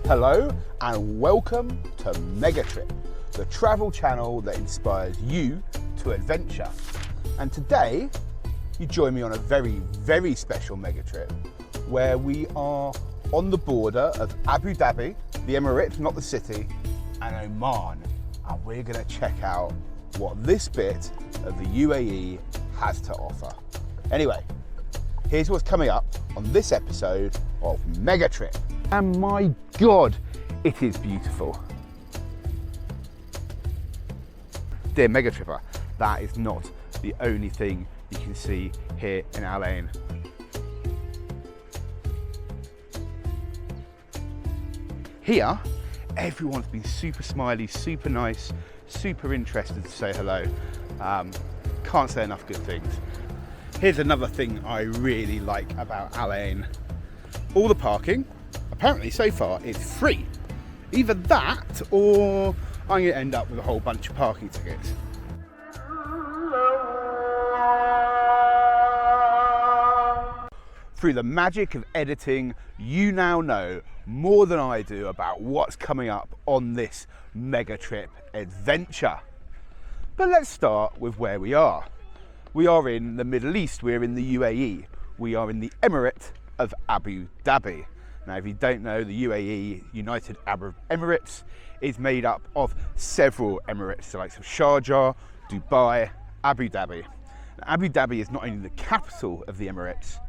Hello and welcome to Megatrip, the travel channel that inspires you to adventure. And today you join me on a very, very special Megatrip where we are on the border of Abu Dhabi, the Emirate, not the city, and Oman. And we're going to check out what this bit of the UAE has to offer. Anyway, here's what's coming up on this episode of Megatrip. And my God, it is beautiful. Dear Megatripper, that is not the only thing you can see here in Ain. Here, everyone's been super smiley, super nice, super interested to say hello. Can't say enough good things. Here's another thing I really like about Ain. All the parking, apparently so far, it's free. Either that or I'm going to end up with a whole bunch of parking tickets. Through the magic of editing, you now know more than I do about what's coming up on this Megatrip adventure. But let's start with where we are. We are in the Middle East, we're in the UAE. We are in the Emirate of Abu Dhabi. Now, if you don't know, the UAE, United Arab Emirates, is made up of several emirates, the likes of Sharjah, Dubai, Abu Dhabi. Now, Abu Dhabi is not only the capital of the Emirates,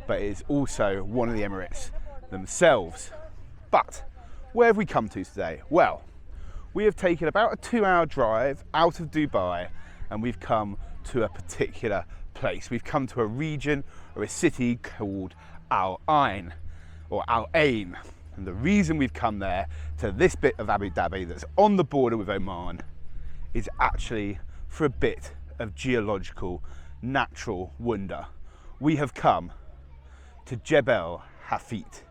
but it is also one of the Emirates themselves. But where have we come to today? Well, we have taken about a 2-hour drive out of Dubai and we've come to a particular place. We've come to a region or a city called Al Ain. And the reason we've come there to this bit of Abu Dhabi that's on the border with Oman is actually for a bit of geological natural wonder. We have come to Jebel Hafeet.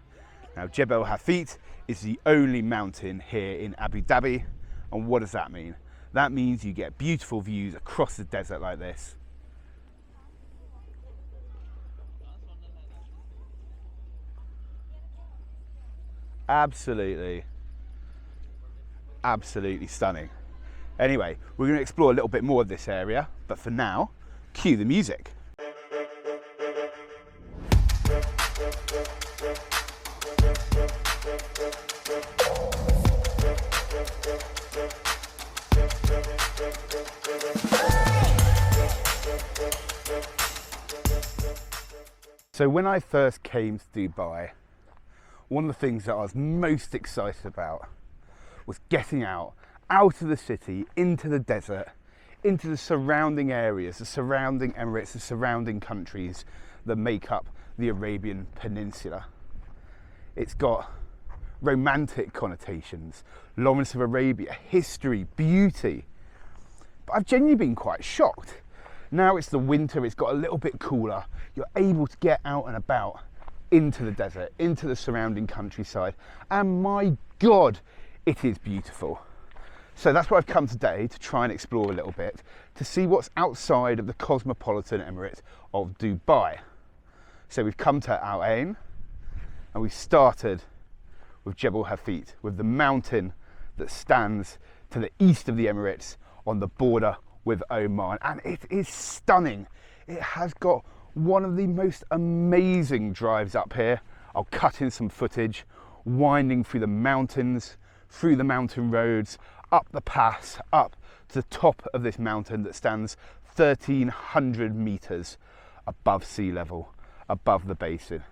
Now, Jebel Hafeet is the only mountain here in Abu Dhabi, and what does that mean? That means you get beautiful views across the desert like this. Absolutely stunning. Anyway, we're going to explore a little bit more of this area, but for now, cue the music. So when I first came to Dubai, one of the things that I was most excited about was getting out of the city, into the desert, into the surrounding areas, the surrounding emirates, the surrounding countries that make up the Arabian Peninsula. It's got romantic connotations, Lawrence of Arabia, history, beauty. But I've genuinely been quite shocked. Now it's the winter, it's got a little bit cooler. You're able to get out and about into the desert, into the surrounding countryside, and my God, it is beautiful. So that's why I've come today, to try and explore a little bit, to see what's outside of the cosmopolitan emirate of Dubai. So we've come to Al Ain, and we've started with Jebel Hafeet, with the mountain that stands to the east of the Emirates on the border with Oman, and it is stunning. It has got one of the most amazing drives up here. I'll cut in some footage, winding through the mountains, through the mountain roads, up the pass, up to the top of this mountain that stands 1,300 meters above sea level, above the basin.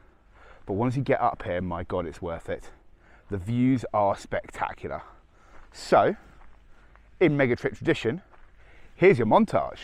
But once you get up here, my God, it's worth it. The views are spectacular. So, in Megatrip tradition, here's your montage.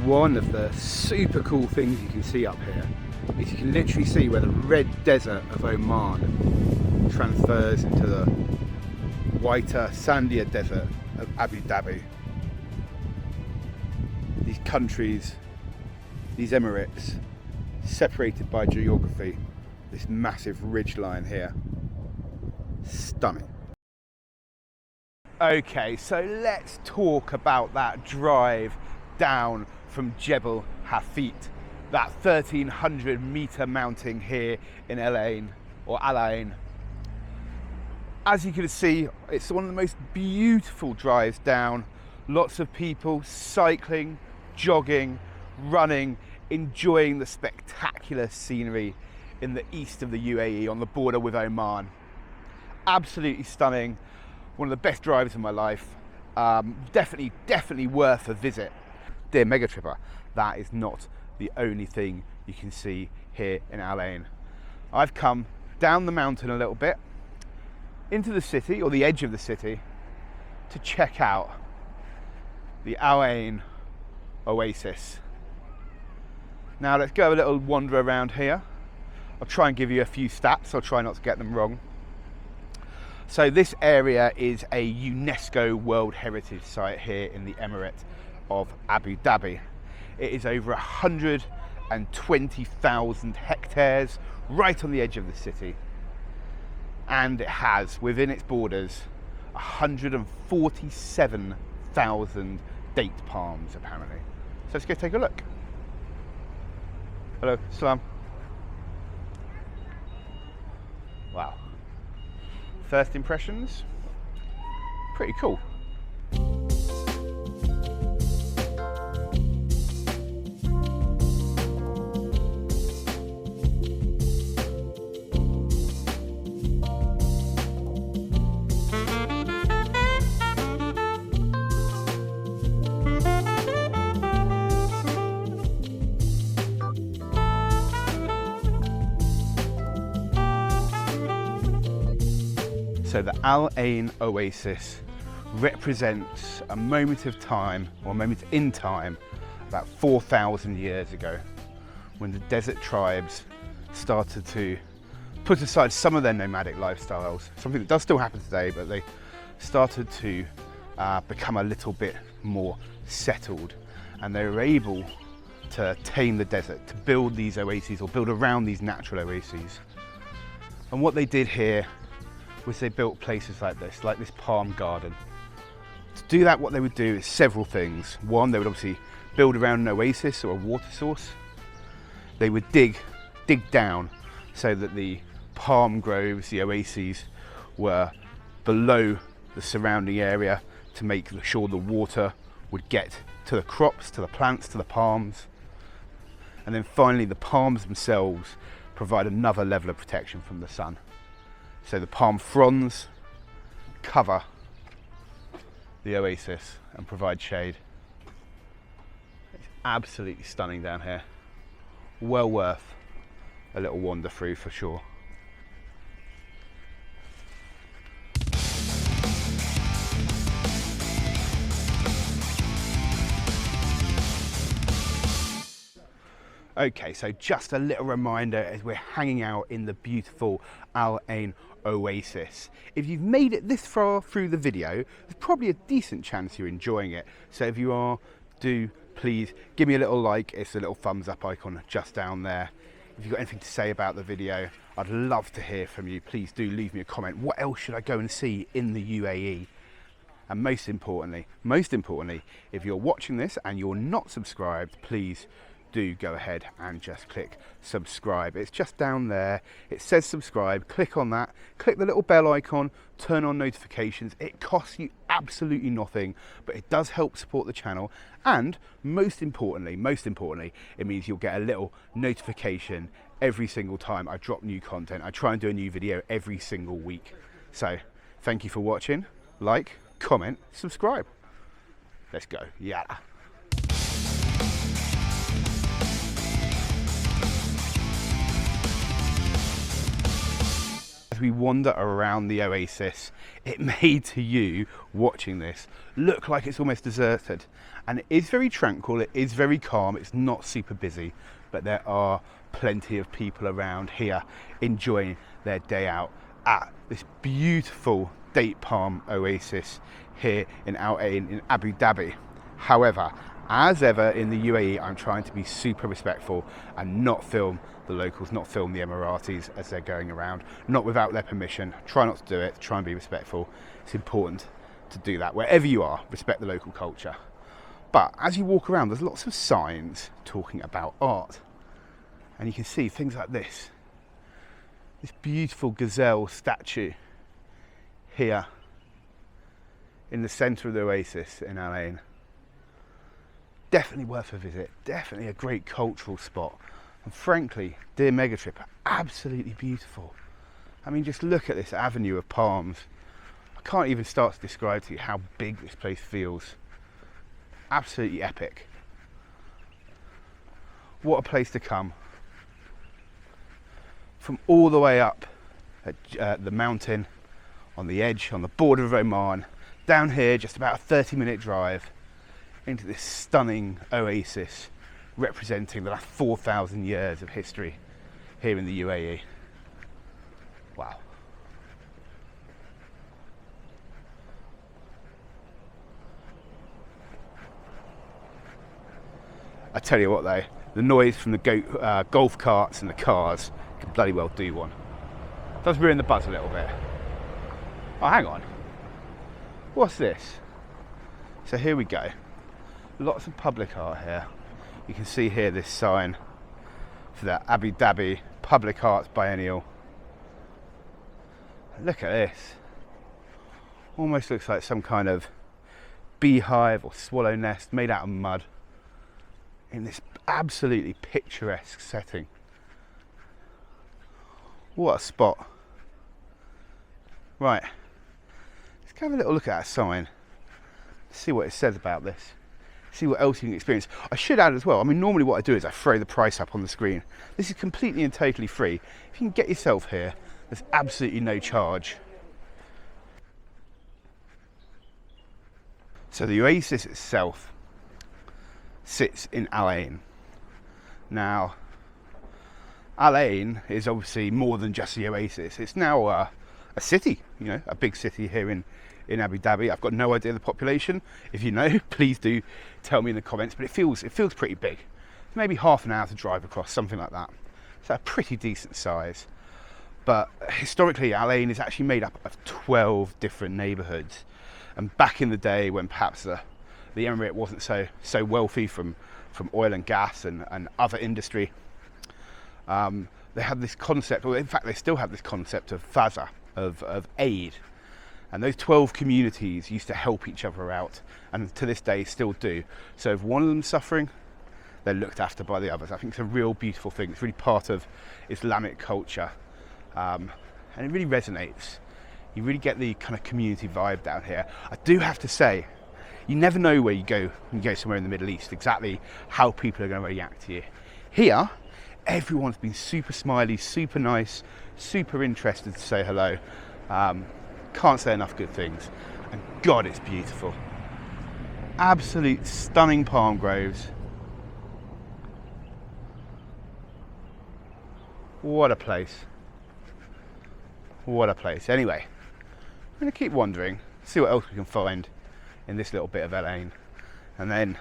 One of the super cool things you can see up here is you can literally see where the red desert of Oman transfers into the whiter, sandier desert of Abu Dhabi. These countries, these emirates, separated by geography, this massive ridge line here. Stunning. Okay, so let's talk about that drive down from Jebel Hafeet, that 1,300 meter mountain here in Al Ain, or Al Ain. As you can see, it's one of the most beautiful drives down. Lots of people cycling, jogging, running, enjoying the spectacular scenery in the east of the UAE on the border with Oman. Absolutely stunning. One of the best drives of my life. Definitely worth a visit. Dear Mega Tripper, that is not the only thing you can see here in Al Ain. I've come down the mountain a little bit into the city, or the edge of the city, to check out the Ain Oasis. Now let's go a little wander around here. I'll try and give you a few stats. I'll try not to get them wrong. So this area is a UNESCO World Heritage Site here in the Emirate of Abu Dhabi. It is over 120,000 hectares right on the edge of the city, and it has within its borders 147,000 date palms apparently. So let's go take a look. Hello, salam. Wow. First impressions, pretty cool. So the Al Ain Oasis represents a moment of time, or a moment in time, about 4,000 years ago, when the desert tribes started to put aside some of their nomadic lifestyles, something that does still happen today, but they started to become a little bit more settled, and they were able to tame the desert, to build these oases, or build around these natural oases. And what they did here was they built places like this palm garden. To do that, what they would do is several things. One, they would obviously build around an oasis or a water source. They would dig down so that the palm groves, the oases, were below the surrounding area to make sure the water would get to the crops, to the plants, to the palms. And then finally, the palms themselves provide another level of protection from the sun. So the palm fronds cover the oasis and provide shade. It's absolutely stunning down here. Well worth a little wander through for sure. Okay, so just a little reminder as we're hanging out in the beautiful Al Ain Oasis. If you've made it this far through the video, there's probably a decent chance you're enjoying it. So if you are, do please give me a little like. It's a little thumbs up icon just down there. If you've got anything to say about the video, I'd love to hear from you. Please do leave me a comment. What else should I go and see in the UAE? And most importantly, if you're watching this and you're not subscribed, please do go ahead and just click subscribe. It's just down there. It says subscribe. Click on that. Click the little bell icon. Turn on notifications. It costs you absolutely nothing, but it does help support the channel. And most importantly, it means you'll get a little notification every single time I drop new content. I try and do a new video every single week. So thank you for watching. Like, comment, subscribe. Let's go. Yalla. we wander around the oasis, it may to you watching this look like it's almost deserted. And it is very tranquil, it is very calm, it's not super busy, but there are plenty of people around here enjoying their day out at this beautiful date palm oasis here in Al Ain in Abu Dhabi. However, as ever in the UAE, I'm trying to be super respectful and not film the locals, not film the Emiratis as they're going around, not without their permission. Try not to do it, try and be respectful. It's important to do that. Wherever you are, respect the local culture. But as you walk around, there's lots of signs talking about art. And you can see things like this. This beautiful gazelle statue here in the centre of the oasis in Al Ain. Definitely worth a visit, definitely a great cultural spot. And frankly, dear Megatrip, absolutely beautiful. I mean, just look at this avenue of palms. I can't even start to describe to you how big this place feels. Absolutely epic. What a place to come. From all the way up at the mountain, on the edge, on the border of Oman, down here, just about a 30-minute drive, into this stunning oasis representing the last 4,000 years of history here in the UAE. Wow. I tell you what though, the noise from the golf carts and the cars can bloody well do one. Does ruin the buzz a little bit. Oh, hang on. What's this? So here we go. Lots of public art here. You can see here this sign for the Abu Dhabi Public Arts Biennial. Look at this. Almost looks like some kind of beehive or swallow nest made out of mud in this absolutely picturesque setting. What a spot. Right, let's have a little look at that sign, see what it says about this. See what else you can experience. I should add as well, I mean, normally what I do is I throw the price up on the screen. This is completely and totally free. If you can get yourself here, there's absolutely no charge. So the oasis itself sits in Al Ain. Now, Al Ain is obviously more than just the oasis. It's now a city, you know, a big city here in Abu Dhabi. I've got no idea the population. If you know, please do tell me in the comments, but it feels pretty big. It's maybe half an hour to drive across, something like that. So a pretty decent size. But historically, Al Ain is actually made up of 12 different neighbourhoods. And back in the day when perhaps the emirate wasn't so wealthy from oil and gas and other industry, they had this concept, or in fact they still have this concept of faza, of aid. And those 12 communities used to help each other out, and to this day still do. So if one of them's suffering, they're looked after by the others. I think it's a real beautiful thing. It's really part of Islamic culture, and it really resonates. You really get the kind of community vibe down here. I do have to say, you never know where you go when you go somewhere in the Middle East, exactly how people are going to react to you. Here, everyone's been super smiley, super nice, super interested to say hello. Can't say enough good things. And God, it's beautiful. Absolute stunning palm groves. What a place. What a place. Anyway, I'm going to keep wandering, see what else we can find in this little bit of Al Ain. And then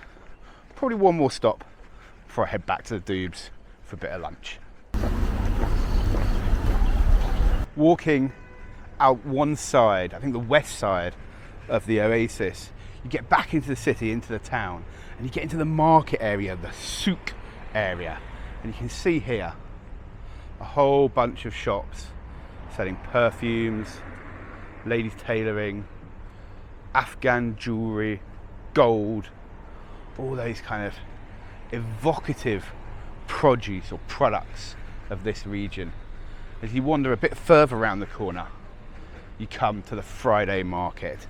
probably one more stop before I head back to the Doobs for a bit of lunch. Walking out one side, I think the west side of the oasis, you get back into the city, into the town, and you get into the market area, the souk area, and you can see here a whole bunch of shops selling perfumes, ladies tailoring, Afghan jewellery, gold, all those kind of evocative produce or products of this region. As you wander a bit further around the corner, you come to the Friday market.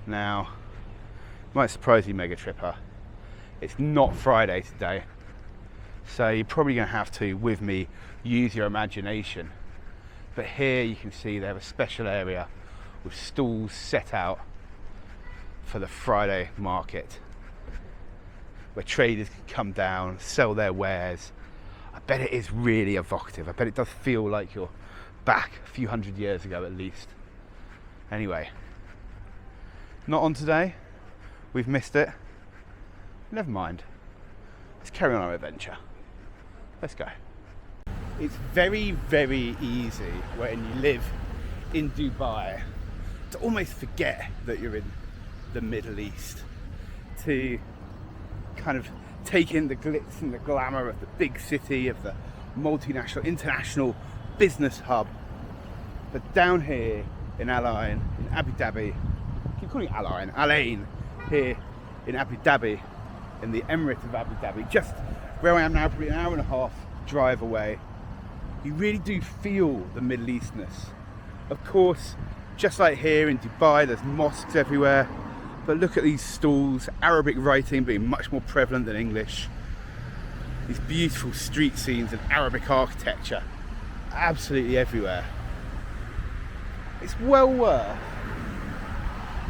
Now, it might surprise you, Mega Tripper, it's not Friday today, so you're probably going to have to, with me, use your imagination, But here you can see they have a special area with stalls set out for the Friday market, where traders can come down, sell their wares. I bet it is really evocative. I bet it does feel like you're back a few hundred years ago at least. Anyway, not on today. We've missed it. Never mind. Let's carry on our adventure. Let's go. It's very, very easy when you live in Dubai to almost forget that you're in the Middle East, to kind of take in the glitz and the glamour of the big city, of the multinational, international business hub. But down here in Al Ain, in Abu Dhabi, I keep calling it Al Ain, here in Abu Dhabi, in the Emirate of Abu Dhabi, just where I am now, probably an hour and a half drive away, you really do feel the Middle Eastness. Of course, just like here in Dubai, there's mosques everywhere, but look at these stalls, Arabic writing being much more prevalent than English. These beautiful street scenes and Arabic architecture, absolutely everywhere. It's well worth,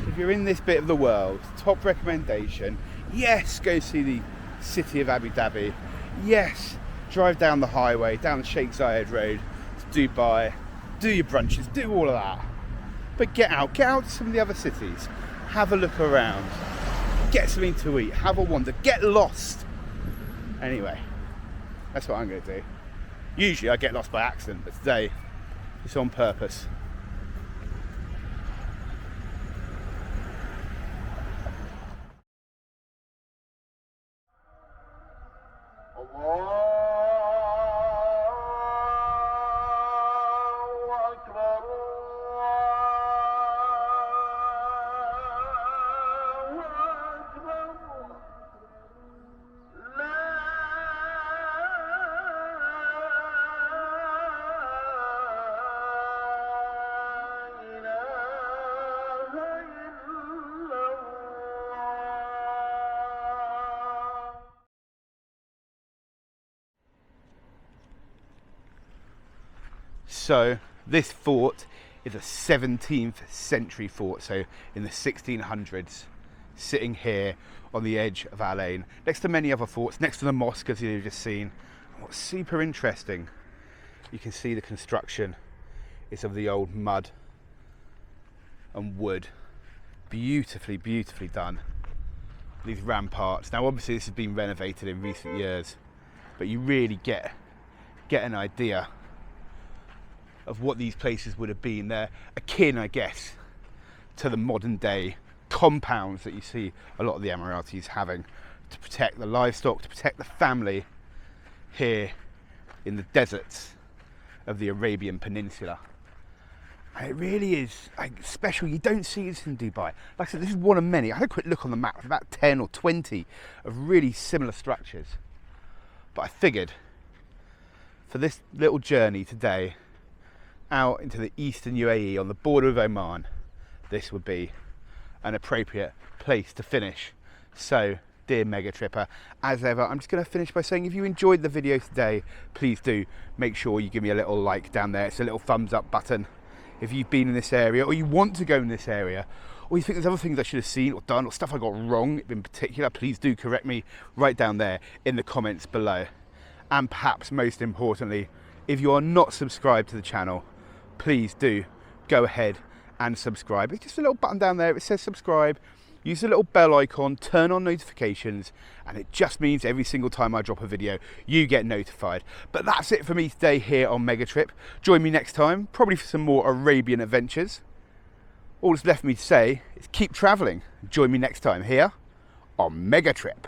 if you're in this bit of the world, top recommendation, yes, go see the city of Abu Dhabi, yes, drive down the highway, down the Sheikh Zayed Road to Dubai, do your brunches, do all of that. But get out to some of the other cities, have a look around, get something to eat, have a wander, get lost. Anyway, that's what I'm going to do. Usually I get lost by accident, but today it's on purpose. So this fort is a 17th century fort, so in the 1600s, sitting here on the edge of Al Ain, next to many other forts, next to the mosque as you've just seen. And what's super interesting, you can see the construction is of the old mud and wood, beautifully done. These ramparts, now obviously this has been renovated in recent years, but you really get an idea of what these places would have been. They're akin, I guess, to the modern day compounds that you see a lot of the Emiratis having to protect the livestock, to protect the family here in the deserts of the Arabian Peninsula. And it really is special. You don't see this in Dubai. Like I said, this is one of many. I had a quick look on the map. There's about 10 or 20 of really similar structures. But I figured for this little journey today out into the eastern UAE on the border of Oman, this would be an appropriate place to finish. So, dear Mega Tripper, as ever, I'm just going to finish by saying if you enjoyed the video today, please do make sure you give me a little like down there. It's a little thumbs up button if you've been in this area, or you want to go in this area, or you think there's other things I should have seen or done, or stuff I got wrong in particular, please do correct me right down there in the comments below. And perhaps most importantly, if you are not subscribed to the channel, please do go ahead and subscribe. It's just a little button down there, it says subscribe. Use the little bell icon, turn on notifications, and it just means every single time I drop a video, you get notified. But that's it for me today here on Mega Trip. Join me next time, probably for some more Arabian adventures. All that's left for me to say is keep travelling. Join me next time here on Mega Trip.